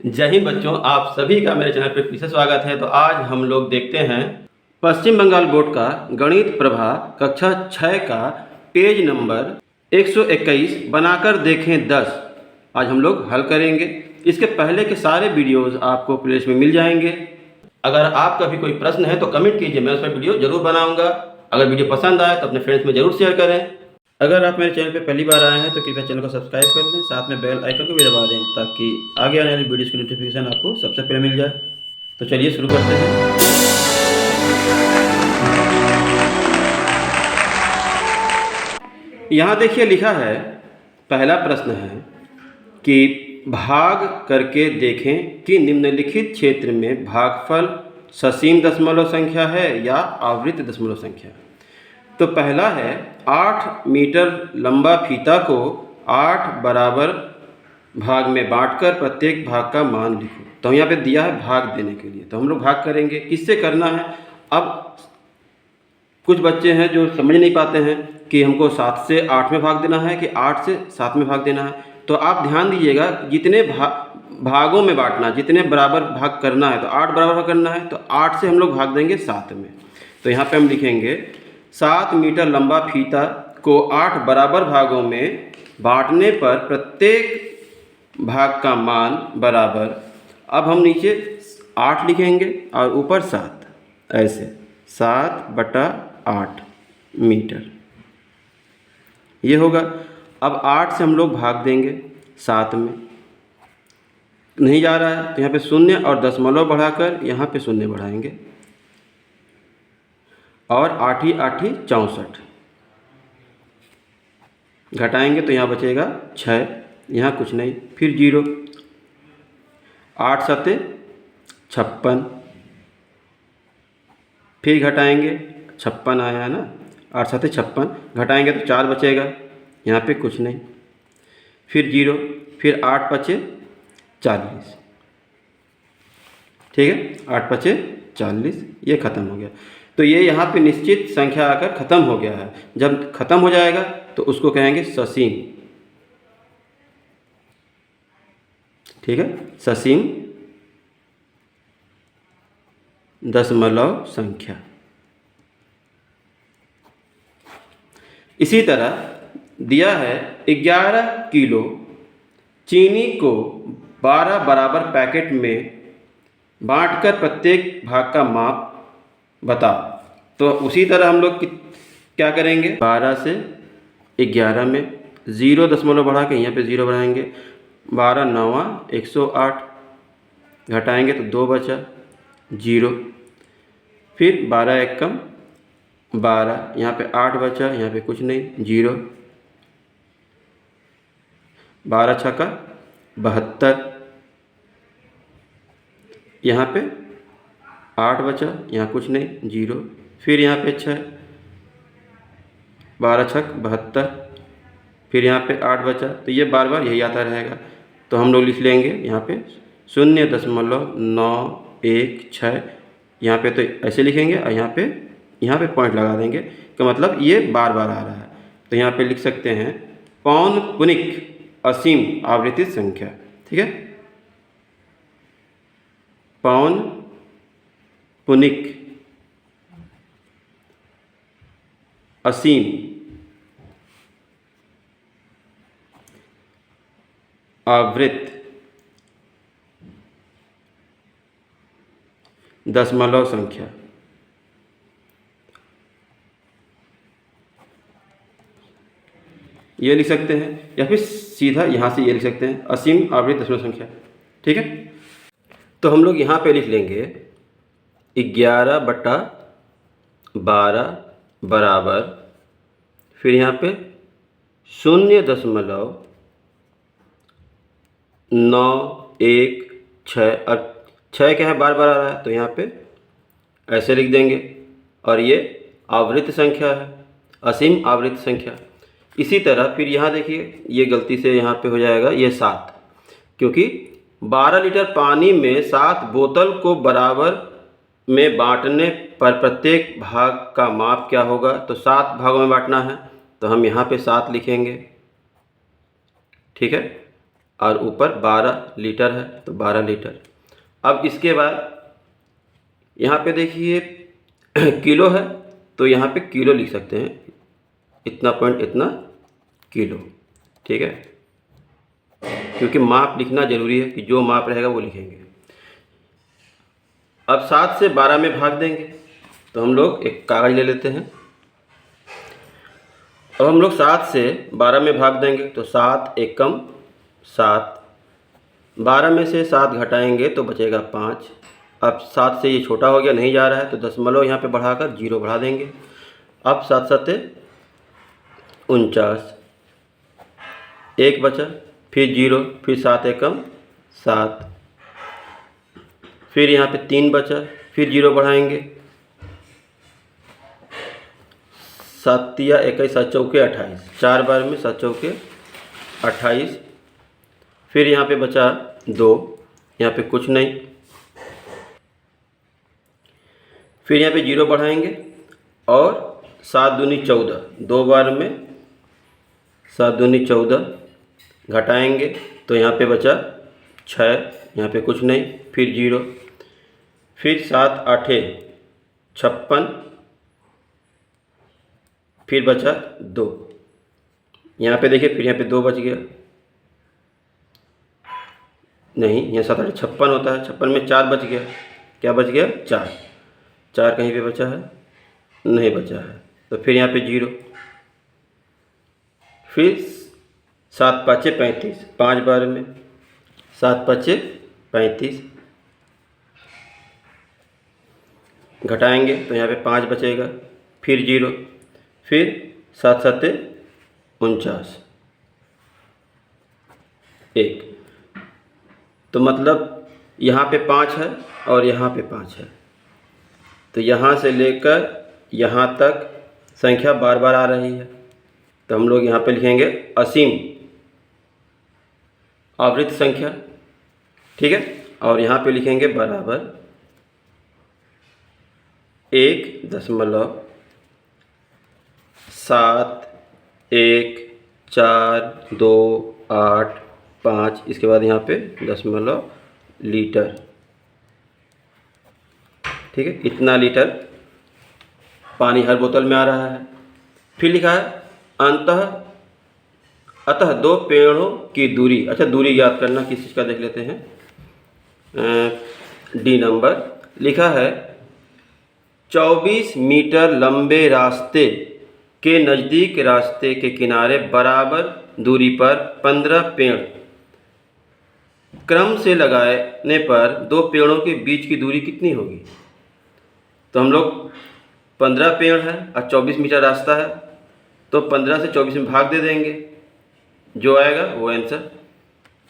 जय हिंद बच्चों, आप सभी का मेरे चैनल पर फिर से स्वागत है। तो आज हम लोग देखते हैं पश्चिम बंगाल बोर्ड का गणित प्रभा कक्षा 6 का पेज नंबर 121 बनाकर देखें 10। आज हम लोग हल करेंगे। इसके पहले के सारे वीडियोस आपको प्लेलिस्ट में मिल जाएंगे। अगर आपका भी कोई प्रश्न है तो कमेंट कीजिए, मैं उस पर वीडियो जरूर बनाऊंगा। अगर वीडियो पसंद आए तो अपने फ्रेंड्स में जरूर शेयर करें। अगर आप मेरे चैनल पर पहली बार आए हैं तो कृपया चैनल को सब्सक्राइब कर लें, साथ में बेल आइकन को भी दबा दें ताकि आगे आने वाली वीडियोस की नोटिफिकेशन आपको सबसे पहले मिल जाए। तो चलिए शुरू करते हैं। यहाँ देखिए लिखा है, पहला प्रश्न है कि भाग करके देखें कि निम्नलिखित क्षेत्र में भागफल ससीम दशमलव संख्या है या आवृत्त दशमलव संख्या। तो पहला है 8 मीटर लंबा फीता को 8 बराबर भाग में बांटकर प्रत्येक भाग का मान लिखो। तो यहाँ पे दिया है भाग देने के लिए, तो हम लोग भाग करेंगे। किससे करना है? अब कुछ बच्चे हैं जो समझ नहीं पाते हैं कि हमको 7 से 8 में भाग देना है कि 8 से 7 में भाग देना है। तो आप ध्यान दीजिएगा, जितने भागों में बांटना, जितने बराबर भाग करना है तो 8 बराबर भाग करना है, तो 8 से हम लोग भाग देंगे 7 में। तो यहाँ पे हम लिखेंगे 7 मीटर लंबा फीता को 8 बराबर भागों में बांटने पर प्रत्येक भाग का मान बराबर। अब हम नीचे 8 लिखेंगे और ऊपर 7, ऐसे 7/8 मीटर ये होगा। अब 8 से हम लोग भाग देंगे 7 में, नहीं जा रहा है तो यहाँ पे शून्य और दशमलव बढ़ाकर यहाँ पे शून्य बढ़ाएंगे और 8 8 64 घटाएंगे तो यहाँ बचेगा 6, यहाँ कुछ नहीं, फिर 0, 8 7 56, फिर घटाएंगे 56 आया है ना, 8 7 56 घटाएंगे तो 4 बचेगा, यहाँ पे कुछ नहीं, फिर 0, फिर 8 5 40, ठीक है, 8 5 40, ये ख़त्म हो गया। तो ये यहाँ पे निश्चित संख्या आकर ख़त्म हो गया है। जब ख़त्म हो जाएगा तो उसको कहेंगे ससीम, ठीक है, ससीम दशमलव संख्या। इसी तरह दिया है 11 किलो चीनी को 12 बराबर पैकेट में बांटकर प्रत्येक भाग का माप बताओ। तो उसी तरह हम लोग क्या करेंगे, 12 से 11 में 0 दशमलव बढ़ा के यहाँ पे 0 बढ़ाएंगे, 12 9 108 घटाएंगे तो 2 बचा 0, फिर 12 1 कम 12, यहाँ पे 8 बचा, यहाँ पे कुछ नहीं 0, 12 6 72, यहाँ पे 8 बचा, यहाँ कुछ नहीं 0, फिर यहाँ पे 6, 12 6 72, फिर यहाँ पे 8 बचा, तो ये बार बार यही आता रहेगा। तो हम लोग लिख लेंगे यहाँ पे 0.916, यहाँ पे तो ऐसे लिखेंगे और यहाँ पे पॉइंट लगा देंगे, तो मतलब ये बार बार आ रहा है। तो यहाँ पे लिख सकते हैं पौनपुनिक असीम आवृत्ति संख्या, ठीक है, पौनपुनिक असीम आवृत्त दशमलव संख्या। ये लिख सकते हैं या फिर सीधा यहाँ से ये लिख सकते हैं असीम आवृत्त दशमलव संख्या, ठीक है। तो हम लोग यहाँ पे लिख लेंगे 11/12 बराबर, फिर यहाँ पे 0.916, और 6 क्या है बार बार आ रहा है तो यहाँ पे ऐसे लिख देंगे, और ये आवृत्त संख्या है, असीम आवृत्त संख्या। इसी तरह फिर यहाँ देखिए, ये गलती से यहाँ पे हो जाएगा ये 7, क्योंकि 12 लीटर पानी में 7 बोतल को बराबर में बांटने पर प्रत्येक भाग का माप क्या होगा। तो 7 भागों में बांटना है तो हम यहाँ पे 7 लिखेंगे, ठीक है। और ऊपर 12 लीटर है तो 12 लीटर। अब इसके बाद यहाँ पे देखिए किलो है तो यहाँ पे किलो लिख सकते हैं, इतना पॉइंट इतना किलो, ठीक है, क्योंकि माप लिखना ज़रूरी है कि जो माप रहेगा वो लिखेंगे। अब 7 से 12 में भाग देंगे तो हम लोग एक कागज़ ले लेते हैं। अब हम लोग 7 से 12 में भाग देंगे तो 7 एकम 7, 12 में से 7 घटाएंगे तो बचेगा 5। अब 7 से ये छोटा हो गया, नहीं जा रहा है, तो दशमलव यहाँ पे बढ़ाकर 0 बढ़ा देंगे। अब 7 सत्ते 49, 1 बचा, फिर 0, फिर 7 एकम 7, फिर यहाँ पे 3 बचा, फिर 0 बढ़ाएंगे, 7 या 21, 7 चौके 28, 4 बार में 7 चौके 28, फिर यहाँ पे बचा 2, यहाँ पे कुछ नहीं, फिर यहाँ पे 0 बढ़ाएंगे और 7 दूनी 14, 2 बार में 7 दूनी 14 घटाएंगे तो यहाँ पे बचा 6, यहाँ पे कुछ नहीं, फिर 0, फिर 7 आठे 56, फिर बचा 2, यहाँ पे देखिए, फिर यहाँ पे 2 बच गया, नहीं, यहाँ 7 आठे 56 होता है, 56 में 4 बच गया, क्या बच गया 4, 4 कहीं पे बचा है, नहीं बचा है, तो फिर यहाँ पे 0, फिर 7 पाँचे 35, 5 बार में 7 पाँचे 35 घटाएंगे तो यहाँ पे 5 बचेगा, फिर 0, फिर 7 सत्ते 49, 1, तो मतलब यहाँ पे 5 है और यहाँ पे 5 है, तो यहाँ से लेकर यहाँ तक संख्या बार बार आ रही है, तो हम लोग यहाँ पे लिखेंगे असीम आवृत्त संख्या, ठीक है, और यहाँ पे लिखेंगे बराबर 1.71428, इसके बाद यहाँ पे दशमलव लीटर, ठीक है, इतना लीटर पानी हर बोतल में आ रहा है। फिर लिखा है अतः 2 पेड़ों की दूरी, अच्छा दूरी याद करना किस चीज़ का देख लेते हैं, डी नंबर लिखा है 24 मीटर लंबे रास्ते के नज़दीक रास्ते के किनारे बराबर दूरी पर 15 पेड़ क्रम से लगाने पर 2 पेड़ों के बीच की दूरी कितनी होगी। तो हम लोग 15 पेड़ है और 24 मीटर रास्ता है, तो 15 से 24 में भाग दे देंगे, जो आएगा वो आंसर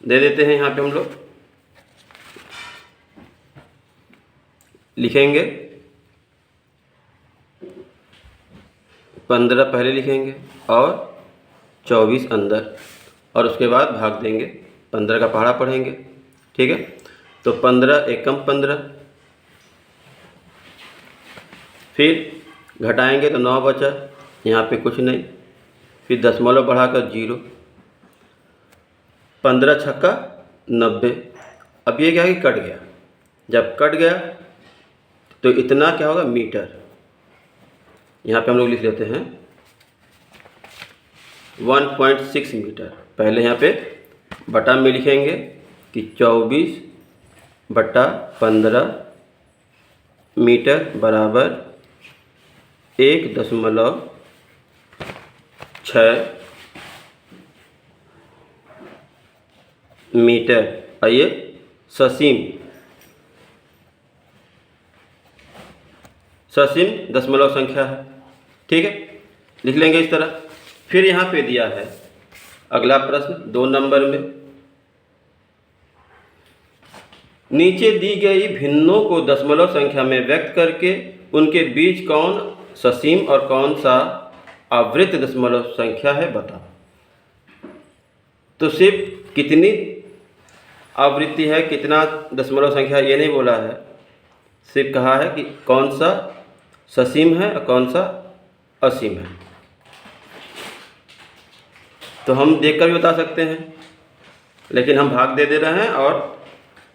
दे देते हैं। यहाँ पे हम लोग लिखेंगे 15 पहले लिखेंगे और 24 अंदर, और उसके बाद भाग देंगे, 15 का पहाड़ा पढ़ेंगे, ठीक है, तो 15 एकम 15, फिर घटाएंगे तो 9 बचा, यहाँ पे कुछ नहीं, फिर दशमलव बढ़ाकर 0, 15 छक्का 90। अब ये क्या है कि कट गया, जब कट गया तो इतना क्या होगा मीटर, यहाँ पे हम लोग लिख लेते हैं 1.6 मीटर। पहले यहाँ पे बटा में लिखेंगे कि 24/15 मीटर बराबर 1.6 मीटर। आइए ससीम दशमलव संख्या है, ठीक है, लिख लेंगे इस तरह। फिर यहाँ पे दिया है अगला प्रश्न 2 नंबर में, नीचे दी गई भिन्नों को दशमलव संख्या में व्यक्त करके उनके बीच कौन ससीम और कौन सा आवृत्त दशमलव संख्या है बताओ। तो सिर्फ कितनी आवृत्ति है, कितना दशमलव संख्या, ये नहीं बोला है, सिर्फ कहा है कि कौन सा ससीम है और कौन सा असीम है। तो हम देखकर भी बता सकते हैं लेकिन हम भाग दे रहे हैं। और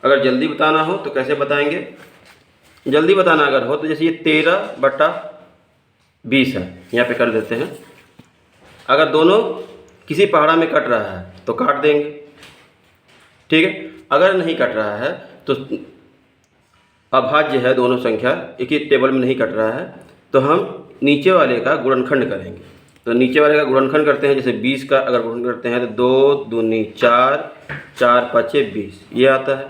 अगर जल्दी बताना हो तो कैसे बताएंगे? जल्दी बताना अगर हो तो जैसे ये 13/20 है, यहाँ पे कर देते हैं। अगर दोनों किसी पहाड़ा में कट रहा है तो काट देंगे, ठीक है। अगर नहीं कट रहा है तो अभाज्य है, दोनों संख्या एक ही टेबल में नहीं कट रहा है, तो हम नीचे वाले का गुणनखंड करेंगे। तो नीचे वाले का गुणनखंड करते हैं, जैसे 20 का अगर गुणन करते हैं तो 2 दूनी 4, 4 5 20 ये आता है।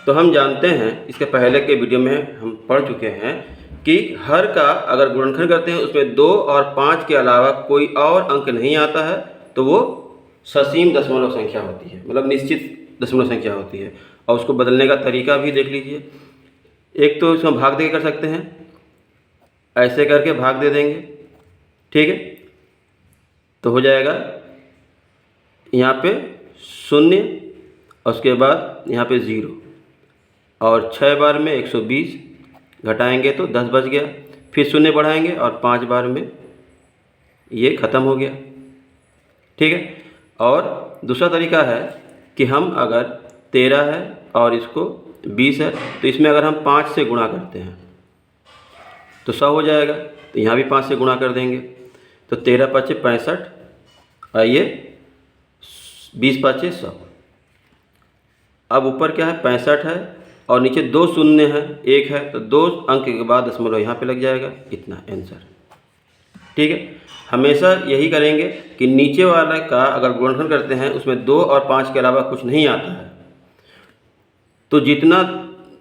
तो हम जानते हैं, इसके पहले के वीडियो में हम पढ़ चुके हैं कि हर का अगर गुणनखंड करते हैं उसमें 2 और 5 के अलावा कोई और अंक नहीं आता है तो वो ससीम दशमलव संख्या होती है, मतलब निश्चित दशमलव संख्या होती है। और उसको बदलने का तरीका भी देख लीजिए। एक तो इसमें भाग दे कर सकते हैं, ऐसे करके भाग दे देंगे, ठीक है। तो हो जाएगा यहाँ पे 0 और उसके बाद यहाँ पे 0 और 6 बार में 120 घटाएंगे तो 10 बच गया। फिर 0 बढ़ाएंगे और 5 बार में ये ख़त्म हो गया, ठीक है। और दूसरा तरीका है कि हम अगर 13 है और इसको 20 है तो इसमें अगर हम 5 से गुणा करते हैं तो 100 हो जाएगा। तो यहाँ भी 5 से गुणा कर देंगे तो 13 5 65 और ये 20 5 100। अब ऊपर क्या है 65 है और नीचे 2 शून्य है, 1 है, तो 2 अंक के बाद दशमलव यहाँ पे लग जाएगा, इतना आंसर, ठीक है। हमेशा यही करेंगे कि नीचे वाला का अगर गुणनखंड करते हैं उसमें 2 और 5 के अलावा कुछ नहीं आता है तो जितना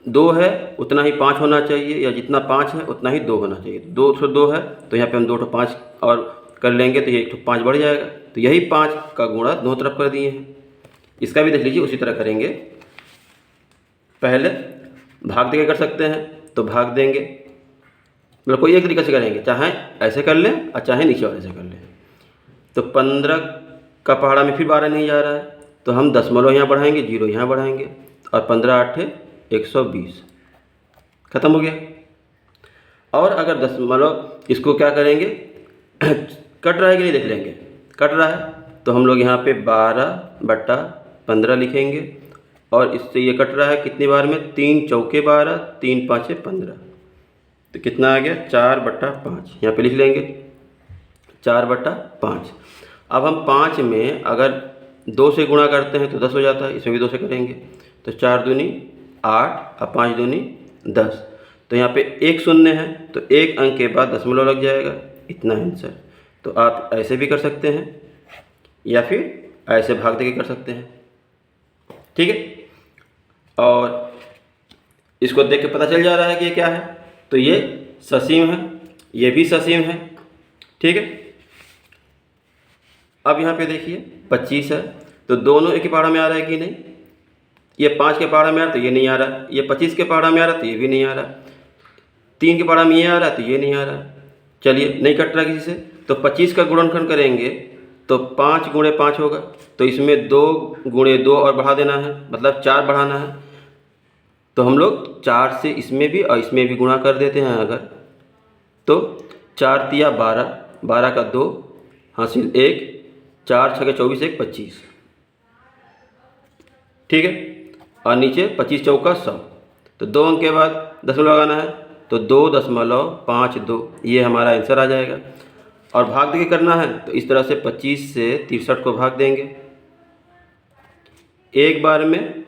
2 है उतना ही 5 होना चाहिए, या जितना 5 है उतना ही 2 होना चाहिए। 2 है तो यहाँ पे हम 2 5 और कर लेंगे तो ये 1 5 बढ़ जाएगा। तो यही 5 का गुणा दोनों तरफ कर दिए हैं। इसका भी देख लीजिए, उसी तरह करेंगे। पहले भाग दे के कर सकते हैं तो भाग देंगे, मतलब कोई एक तरीके से करेंगे, चाहे ऐसे कर लें और चाहे नीचे वाले से कर लें। तो 15 का पहाड़ा में फिर 12 नहीं जा रहा है तो हम दशमलव यहाँ बढ़ाएंगे, 0 यहाँ बढ़ाएंगे और 15 8 120 ख़त्म हो गया। और अगर दशमलव इसको क्या करेंगे कट रहा है कि नहीं देख लेंगे। कट रहा है तो हम लोग यहाँ पे 12/15 लिखेंगे और इससे ये कट रहा है कितनी बार में, 3 चौके 12, 3 5 15, तो कितना आ गया 4/5। यहाँ पे लिख लेंगे 4/5। अब हम 5 में अगर 2 से गुणा करते हैं तो 10 हो जाता है, इसमें भी 2 से करेंगे तो 4 दूनी 8 और 5 दूनी 10। तो यहाँ पे 1 शून्य है तो 1 अंक के बाद दशमलव लग जाएगा, इतना आंसर। तो आप ऐसे भी कर सकते हैं या फिर ऐसे भाग दे के कर सकते हैं, ठीक है। और इसको देख के पता चल जा रहा है कि ये क्या है, तो ये ससीम है, ये भी ससीम है, ठीक है। अब यहाँ पे देखिए 25 है तो दोनों एक ही पहाड़ा में आ रहा है कि नहीं। ये 5 के पहाड़ा में आ रहा है तो ये नहीं आ रहा, ये 25 के पहाड़ा में आ रहा है तो ये भी नहीं आ रहा, 3 के पहाड़ा में ये आ रहा है तो ये नहीं आ रहा। चलिए नहीं कट रहा किसी से, तो 25 का गुणनखंड करेंगे तो 5 गुणे 5 होगा, तो इसमें 2 गुणे 2 और बढ़ा देना है, मतलब 4 बढ़ाना है। तो हम लोग 4 से इसमें भी और इसमें भी गुणा कर देते हैं अगर, तो 4 तिया 12, 12 का 2 हासिल 1, 4 6 24 1 25, ठीक है। और नीचे 25 चौका 100, तो 2 अंक के बाद दशमलव लगाना है तो 2.52 ये हमारा आंसर आ जाएगा। और भाग दे के करना है तो इस तरह से 25 से 63 को भाग देंगे। एक बार में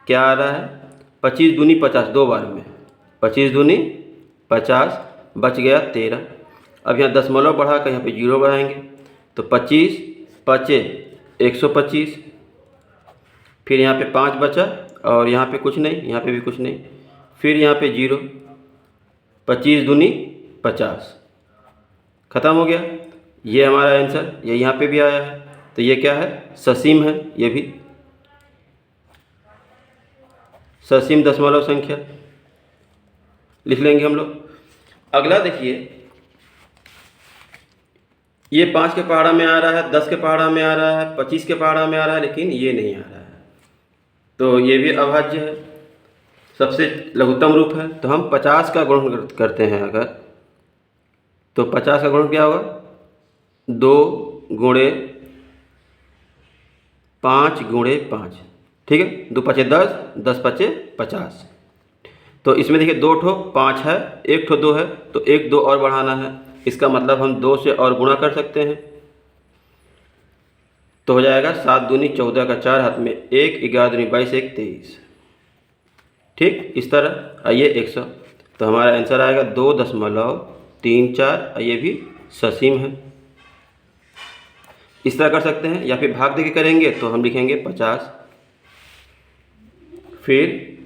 क्या आ रहा है 25 दूनी 50, 2 बार में 25 दूनी 50 बच गया 13। अब यहाँ दशमलव बढ़ा कर यहाँ पे 0 बढ़ाएंगे तो 25 5 125, फिर यहाँ पे 5 बचा और यहाँ पे कुछ नहीं, यहाँ पे भी कुछ नहीं, फिर यहाँ पे 0, 25 दूनी 50 ख़त्म हो गया। ये हमारा आंसर, ये यहाँ पे भी आया है, तो ये क्या है ससीम है, ये भी ससीम दशमलव संख्या लिख लेंगे हम लोग। अगला देखिए, ये 5 के पहाड़ा में आ रहा है, 10 के पहाड़ा में आ रहा है, 25 के पहाड़ा में आ रहा है, लेकिन ये नहीं आ रहा है, तो ये भी अभाज्य है, सबसे लघुत्तम रूप है। तो हम 50 का गुणन करते हैं अगर, तो 50 का गुणन क्या होगा 2 गुणे 5 गुणे 5, ठीक है। 2 पचे 10, 10 पचे 50। तो इसमें देखिए 2 ठो 5 है, 1 ठो 2 है, तो 1 2 और बढ़ाना है। इसका मतलब हम 2 से और गुणा कर सकते हैं, तो हो जाएगा 7 दूनी 14 का 4 हाथ में 1, 11 दूनी 22, 1 23, ठीक। इस तरह आइए 100, तो हमारा आंसर आएगा 2.34। ये भी ससीम है। इस तरह कर सकते हैं, या फिर भाग देके करेंगे तो हम लिखेंगे 50, फिर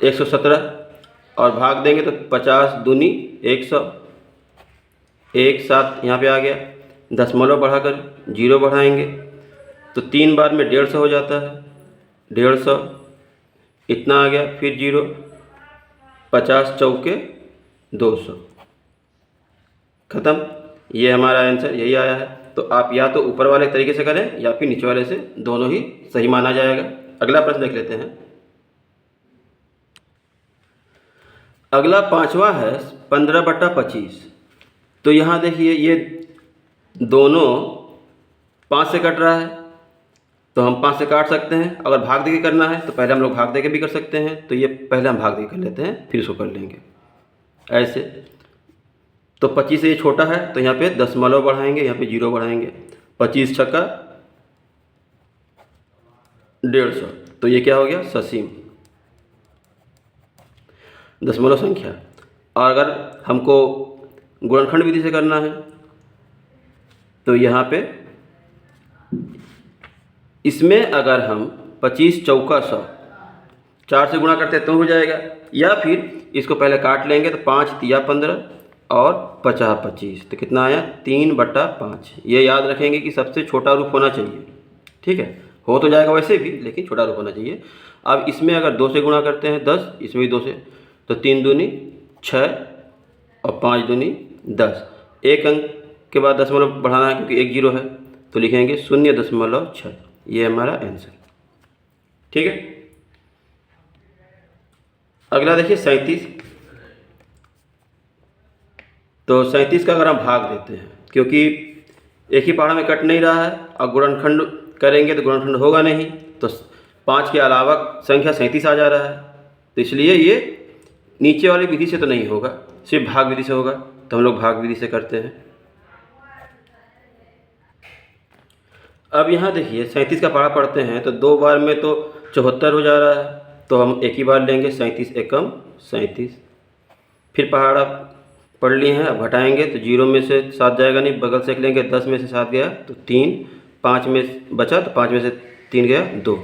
117 और भाग देंगे तो 50 दूनी 100, 1 7 यहाँ पे आ गया, दशमलव बढ़ाकर 0 बढ़ाएंगे तो 3 बार में 150 हो जाता है, 150 इतना आ गया, फिर 0, 50 चौके 200, ख़त्म। ये हमारा आंसर यही आया है। तो आप या तो ऊपर वाले तरीके से करें या फिर नीचे वाले से, दोनों ही सही माना जाएगा। अगला प्रश्न देख लेते हैं। अगला 5वां है 15/25। तो यहाँ देखिए ये दोनों 5 से कट रहा है, तो हम 5 से काट सकते हैं। अगर भाग देके करना है तो पहले हम लोग भाग देके भी कर सकते हैं, तो ये पहले हम भाग देके कर लेते हैं, फिर इसको कर लेंगे ऐसे। तो 25 से ये छोटा है तो यहाँ पे दशमलव बढ़ाएंगे, यहाँ पे 0 बढ़ाएंगे, 25 छक्का 150, तो ये क्या हो गया, ससीम दशमलव संख्या। और अगर हमको गुणनखंड विधि से करना है तो यहाँ पे इसमें अगर हम 25 चौका 100 4 से गुणा करते हैं तो हो जाएगा, या फिर इसको पहले काट लेंगे तो 5 तिया 15 और 50 25, तो कितना आया 3/5। ये याद रखेंगे कि सबसे छोटा रूप होना चाहिए, ठीक है। हो तो जाएगा वैसे भी, लेकिन छोटा रूप होना चाहिए। अब इसमें अगर 2 से गुणा करते हैं 10, इसमें भी 2 से, तो 3 दूनी 6 और 5 दूनी 10। एक अंक के बाद दशमलव बढ़ाना है क्योंकि 1 0 है, तो लिखेंगे 0.6। ये हमारा आंसर, ठीक है। अगला देखिए 37। तो 37 का अगर हम भाग देते हैं, क्योंकि एक ही पहाड़ा में कट नहीं रहा है और गुणनखंड करेंगे तो गुणनखंड होगा नहीं, तो 5 के अलावा संख्या 37 आ जा रहा है, तो इसलिए ये नीचे वाली विधि से तो नहीं होगा, सिर्फ भाग विधि से होगा, तो हम लोग भाग विधि से करते हैं। अब यहाँ देखिए 37 का पहाड़ा पढ़ते हैं तो 2 बार में तो 74 हो जा रहा है, तो हम एक ही बार लेंगे 37 एकम 37। फिर पहाड़ा पढ़ लिए हैं, अब घटाएंगे तो 0 में से 7 जाएगा नहीं, बगल से एक लेंगे, 10 में से 7 गया तो 3, 5 में बचा तो 5 में से 3 गया 2।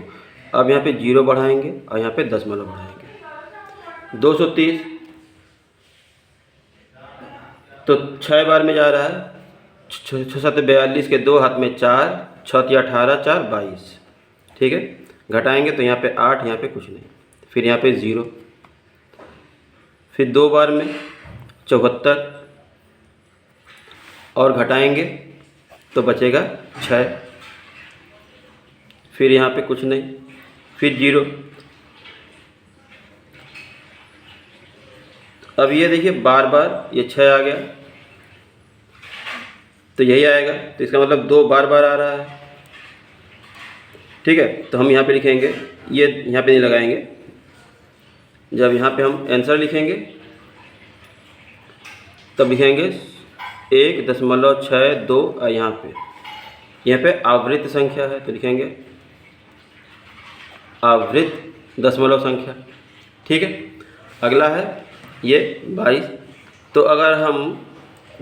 अब यहाँ पे 0 बढ़ाएंगे और यहाँ पे दशमलव बढ़ाएंगे, 230 तो 6 बार में जा रहा है, 6 7 42 के 2 हाथ में 4, 6 तिया 18, 4 22, ठीक है। घटाएंगे तो यहाँ पे 8, यहाँ पे कुछ नहीं, फिर यहाँ पे 0, फिर 2 बार में 74 और घटाएंगे तो बचेगा 6, फिर यहाँ पे कुछ नहीं, फिर 0। अब ये देखिए बार बार ये 6 आ गया, तो यही आएगा, तो इसका मतलब 2 बार बार आ रहा है, ठीक है। तो हम यहाँ पे लिखेंगे, ये यहाँ पे नहीं लगाएंगे, जब यहाँ पे हम आंसर लिखेंगे तब लिखेंगे 1.62 और यहाँ पे आवृत्त संख्या है, तो लिखेंगे आवृत्त दशमलव संख्या, ठीक है। अगला है ये 22। तो अगर हम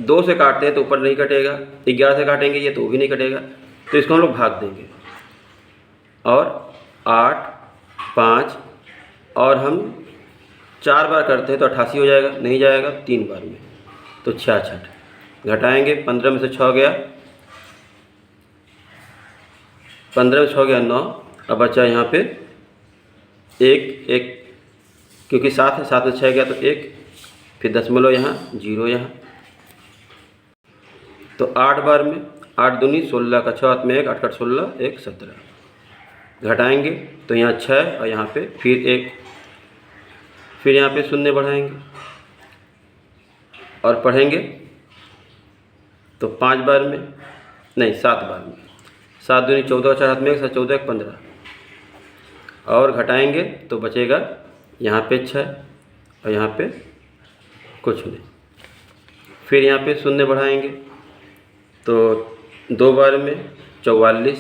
2 से काटते हैं तो ऊपर नहीं कटेगा, 11 से काटेंगे ये तो भी नहीं कटेगा, तो इसको हम लोग भाग देंगे, और 8 5 और हम 4 बार करते हैं तो 88 हो जाएगा, नहीं जाएगा 3 बार में तो 66। घटाएंगे 15 में से 6 गया, 15 में 6 गया 9, अब बचा यहाँ पे 1 क्योंकि 7 है, 7 में 6 गया तो 1, फिर दशमलव यहाँ 0 यहाँ, तो 8 बार में 8 दूनी 16 का 6 हाथ में 1, 8 8 16, 1 17। घटाएंगे तो यहाँ 6 और यहाँ पे फिर 1, फिर यहाँ पे 0 बढ़ाएंगे और पढ़ेंगे तो 5 बार में नहीं 7 बार में 7 दूनी 14 और 4 हाथ में 1, 7 14 1 15 और घटाएंगे तो बचेगा यहाँ पे 6 और यहाँ पे कुछ नहीं। फिर यहाँ पे शून्य बढ़ाएंगे तो 2 बार में 44,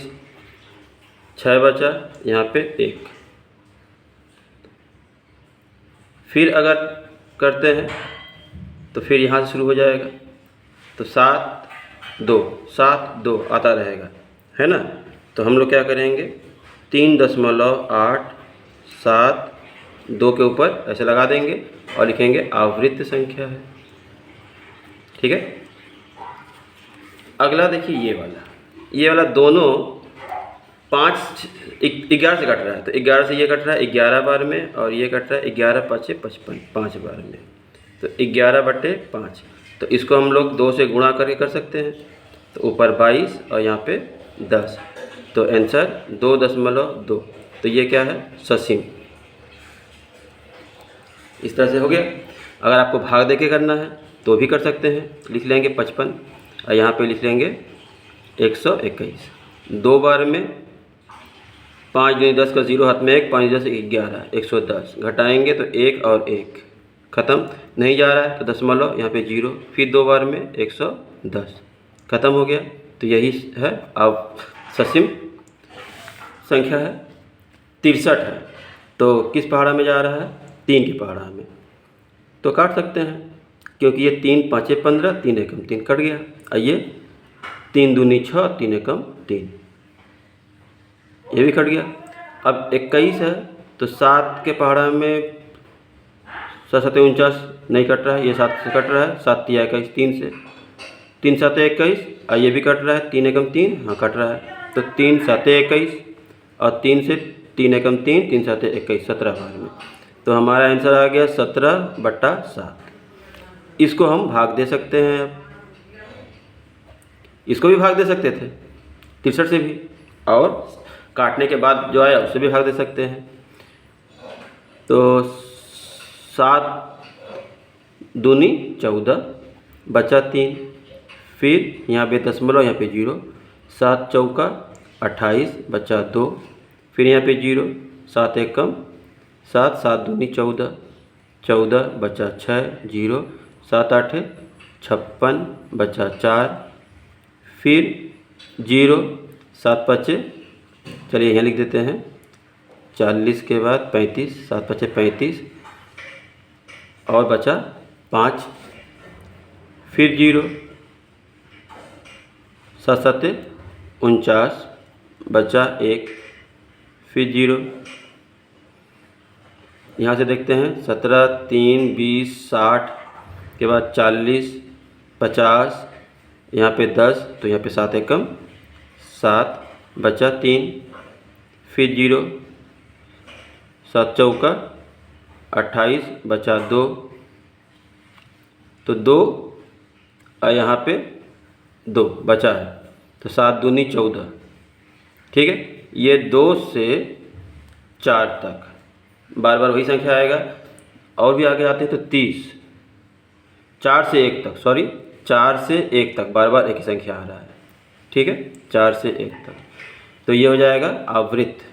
6 बचा यहाँ पे 1। फिर अगर करते हैं तो फिर यहाँ से शुरू हो जाएगा तो 7 2 आता रहेगा, है ना। तो हम लोग क्या करेंगे 3.872 के ऊपर ऐसे लगा देंगे और लिखेंगे आवृत्त संख्या है। ठीक है। अगला देखिए ये वाला दोनों 11 से कट रहा है तो 11 से ये कट रहा है 11 बार में और ये कट रहा है 11 5 55 5 बार में तो 11/5। तो इसको हम लोग 2 से गुणा करके कर सकते हैं तो ऊपर 22 और यहाँ पे 10 तो आंसर 2.2। तो ये क्या है ससीम। इस तरह से हो गया। अगर आपको भाग दे के करना है तो भी कर सकते हैं, लिख लेंगे 55 और यहाँ पे लिख लेंगे 121। 2 बार में 5 दूनी 10 का 0 हाथ में 1, 5 10 11 110 घटाएंगे तो 1 और 1 ख़त्म नहीं जा रहा है तो दशमलव यहाँ पे 0 फिर 2 बार में 110 ख़त्म हो गया। तो यही है अब ससीम संख्या है। 63 है तो किस पहाड़ा में जा रहा है 3 की पहाड़ा में तो काट सकते हैं क्योंकि ये 3 5 15 3 एकम 3 कट गया। आइए 3 दूनी 6 3 एकम 3 ये भी कट गया। अब 21 है तो 7 के पहाड़ा में 7 7 49 नहीं कट रहा है, ये 7 से कट रहा है 7 3 21 3 से 3 7 21 और ये भी कट रहा है 3 एकम 3 हाँ कट रहा है तो 3 7 21 और 3 से 3 एकम 3 3 7 21 17 बार में तो हमारा आंसर आ गया 17/7। इसको हम भाग दे सकते हैं। अब इसको भी भाग दे सकते थे 63 से भी और काटने के बाद जो आया उससे भी भाग दे सकते हैं। तो 7 दूनी 14 बचा 3 फिर यहाँ पे दशमलव यहाँ पे 0 7 चौका 28 बचा 2 फिर यहाँ पे 0 7 एकम 7 7 दूनी 14 14 बचा 6 0 7 8 56 बचा 4 फिर 0 7 5 चलिए यहाँ लिख देते हैं 40 के बाद 35 7 5 35 और बचा 5 फिर 0 7 7 49 बचा 1 फिर 0 यहाँ से देखते हैं 17 3 20 60 के बाद 40 50 यहाँ पे 10 तो यहाँ पे 7 एकम 7 बचा 3 फिर 0 7 चौका 28 बचा 2 तो 2 और यहाँ पे 2 बचा है तो 7 दूनी 14। ठीक है। ये 2 से 4 तक बार बार वही संख्या आएगा और भी आगे आते हैं तो 30 4 से 1 तक 4 से 1 तक बार बार एक ही संख्या आ रहा है। ठीक है 4 से 1 तक तो ये हो जाएगा आवृत्त।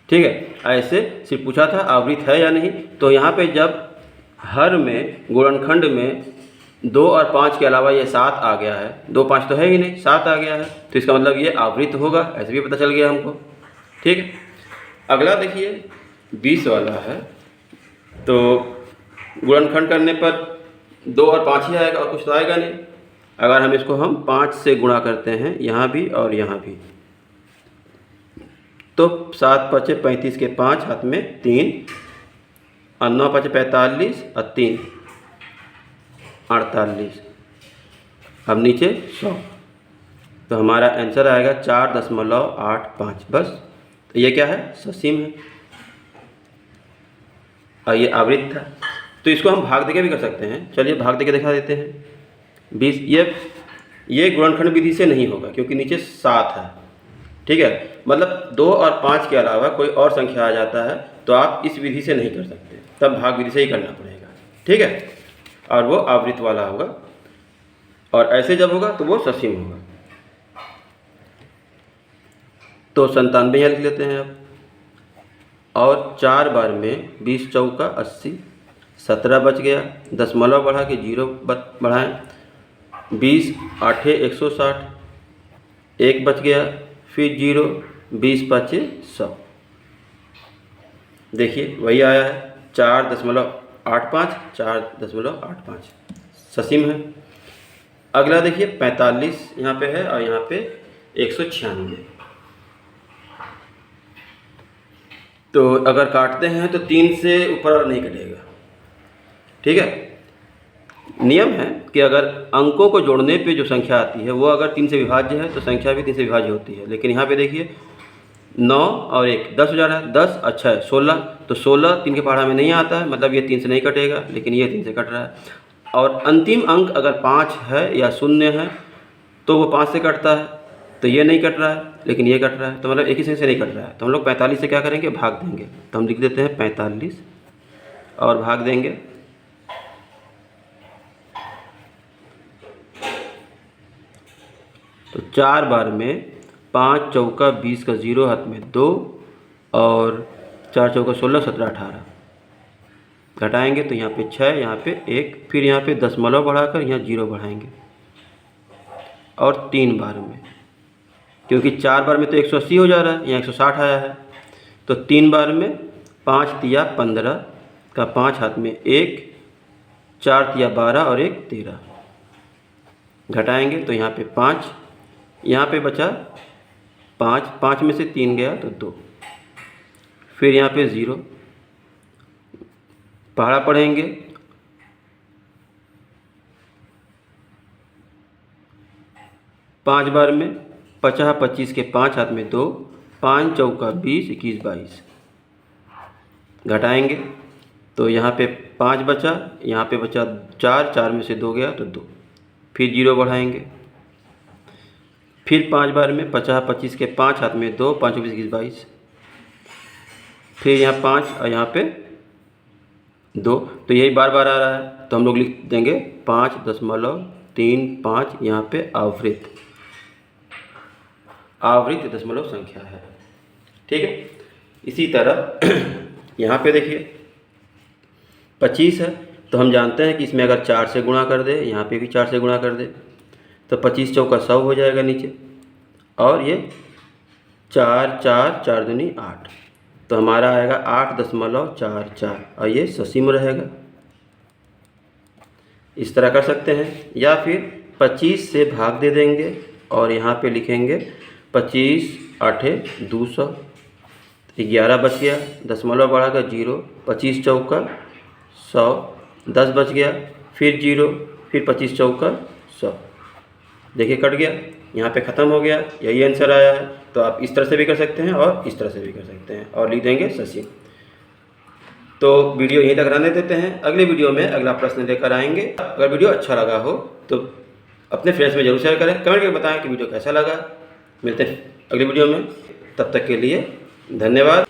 ठीक है। ऐसे सिर्फ पूछा था आवृत्त है या नहीं तो यहाँ पे जब हर में गुणनखंड में 2 और 5 के अलावा ये 7 आ गया है 2 5 तो है ही नहीं 7 आ गया है तो इसका मतलब ये आवृत्त होगा ऐसे भी पता चल गया हमको। ठीक है। अगला देखिए 20 वाला है तो गुणनखंड करने पर 2 और 5 ही आएगा और कुछ तो आएगा नहीं। अगर हम इसको 5 से गुणा करते हैं यहाँ भी और यहाँ भी तो 7 5 35 के 5 हाथ में 3 और 9 5 45 और 3 48 अब नीचे 100 तो हमारा आंसर आएगा 4.85 बस। तो ये क्या है ससीम है और ये आवृत्त था। तो इसको हम भाग देके भी कर सकते हैं। चलिए भाग देके दिखा देते हैं। 20 ये गुणनखंड विधि से नहीं होगा क्योंकि नीचे 7 है। ठीक है। मतलब 2 और 5 के अलावा कोई और संख्या आ जाता है तो आप इस विधि से नहीं कर सकते, तब भाग विधि से ही करना पड़ेगा। ठीक है। और वो आवृत्त वाला होगा और ऐसे जब होगा तो वो ससीम होगा। तो 97 यहाँ लिख लेते हैं अब। और 4 बार में 20 चौका 80, 17 बच गया, दशमलव बढ़ा के 0 बढ़ाएँ, 20 8 160, 1 बच गया, फिर 0, 20 5 100। देखिए वही आया है 4.85, 4.85 ससीम है। अगला देखिए 45 यहाँ पे है और यहाँ पे 196। तो अगर काटते हैं तो 3 से ऊपर नहीं कटेगा, ठीक है। नियम है कि अगर अंकों को जोड़ने पे जो संख्या आती है वो अगर 3 से विभाज्य है तो संख्या भी 3 से विभाज्य होती है। लेकिन यहाँ पे देखिए 9 और 1 10 हो जा रहा है, 10 अच्छा है 16, तो 16 3 के पहाड़ा में नहीं आता है, मतलब ये 3 से नहीं कटेगा, लेकिन ये 3 से कट रहा है। और अंतिम अंक अगर 5 है या 0 है तो वो 5 से कटता है, तो ये नहीं कट रहा है लेकिन ये कट रहा है, तो मतलब एक ही संख्या से नहीं कट रहा है। तो हम लोग 45 से क्या करेंगे, भाग देंगे। तो हम लिख देते हैं 45 और भाग देंगे। तो 4 बार में 5 चौका 20 का 0 हाथ में 2 और 4 चौका 16 17 18 घटाएंगे तो यहाँ पे 6, यहाँ पे 1, फिर यहाँ पे दशमलव बढ़ाकर यहाँ 0 बढ़ाएंगे। और 3 बार में, क्योंकि 4 बार में तो 180 हो जा रहा है, यहाँ 160 आया है, तो 3 बार में 5 तिया 15 का 5 हाथ में 1, 4 तिया 12 और 1 13 घटाएंगे तो यहाँ पे 5, यहाँ पे बचा 5, 5 में से 3 गया तो 2, फिर यहाँ पे 0 पहाड़ा पढ़ेंगे। 5 बार में 50 25 के 5 हाथ में 2, 5 चौका 20 21 22 घटाएंगे तो यहाँ पे 5 बचा, यहाँ पे बचा 4, 4 में से 2 गया तो 2, फिर 0 बढ़ाएंगे। फिर 5 बार में 50 25 के 5 हाथ में 2, 5 21 22, फिर यहाँ 5 और यहाँ पे 2, तो यही बार बार आ रहा है, तो हम लोग लिख देंगे 5.35 यहाँ पे आवृत्त दशमलव संख्या है, ठीक है। इसी तरह यहाँ पे देखिए 25 है, तो हम जानते हैं कि इसमें अगर 4 से गुणा कर दे, यहाँ पे भी 4 से गुणा कर दे, तो 25 चौका 100 हो जाएगा नीचे, और ये 4 4 4 दूनी 8, तो हमारा आएगा 8.44 और ये ससीम रहेगा। इस तरह कर सकते हैं, या फिर 25 से भाग दे देंगे और यहाँ पे लिखेंगे 25 8 200, 11 बच गया, दशमलव बढ़ाकर 0, 25 चौका 100, 10 बच गया, फिर 0, फिर 25 चौका 100, देखिए कट गया, यहाँ पे ख़त्म हो गया, यही आंसर आया है। तो आप इस तरह से भी कर सकते हैं और इस तरह से भी कर सकते हैं और लिख देंगे ससीम। तो वीडियो यहीं तक रहने देते हैं, अगले वीडियो में अगला प्रश्न लेकर आएंगे। अगर वीडियो अच्छा लगा हो तो अपने फ्रेंड्स में जरूर शेयर करें, कमेंट करके बताएं कि वीडियो कैसा लगा। मिलते हैं अगले वीडियो में, तब तक के लिए धन्यवाद।